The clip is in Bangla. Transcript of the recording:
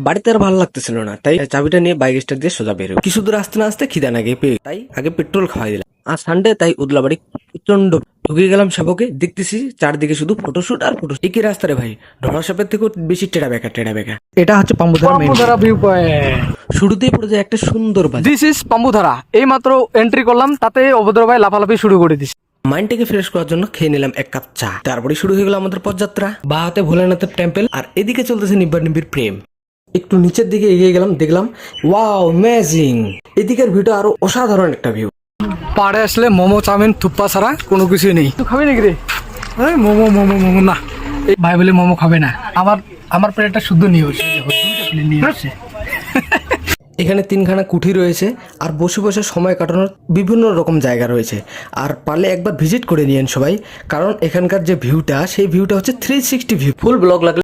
বাড়িতে আর ভালো লাগতেছিল না, তাই চাবিটা নিয়ে বাইক স্টার্ট দিয়ে সোজা বেরো। কিছু দূর আসতে না আসতে খিদা না গিয়ে তাই আগে পেট্রোল খাওয়াই দিলাম। আর সানডে তাই উদলাবাড়ি প্রচন্ড ঢুকে গেলাম শাবকে, দেখতেছি চারদিকে শুধু ফটোশুট আর ফটো। একই রাস্তা রে ভাই, ঢলাসাপের থেকেও বেশি টেরা বেকা। এটা হচ্ছে পাম্বুধারা ভিউ পয়েন্ট। শুরুতেই পড়ে যায় একটা সুন্দর বাজার। This is Pambudhara. এই মাত্র এন্ট্রি করলাম, তাতে অভদ্র ভাই লাফালাফি শুরু করে দিছে। মাইন্ডটাকে ফ্রেশ করার জন্য খেয়ে নিলাম এক কাপ চা। তারপরে শুরু হয়ে গেল আমাদের পথযাত্রা। বা হাতে ভোলেনাথের টেম্পল, আর এদিকে চলতেছে নিব্বার নিবির প্রেম। একটু নিচের দিকে এগিয়ে গেলাম, দেখলাম ওয়াও অ্যামেজিং, এদিকের ভিউটা আরো অসাধারণ একটা ভিউ। পাড়ে আসলে মোমো চাউমিন থুপ্পা ছাড়া কোনো কিছুই নেই। তুই খাবি নাকি রে? মোমো মোমো মোমো না, এই ভাই বলে মোমো খাবে না। আমার প্লেটটা শুদ্ধ নিয়ে হচ্ছে, দুইটা প্লেট নিয়ে হচ্ছে। এখানে তিনখানা কুঠি রয়েছে, আর বসে বসে সময় কাটানোর বিভিন্ন রকম জায়গা রয়েছে। আর পারলে একবার ভিজিট করে নিয়েন সবাই, কারণ এখানকার যে ভিউটা, সেই ভিউটা হচ্ছে 360 ভিউ। ফুল ব্লগ লাগলে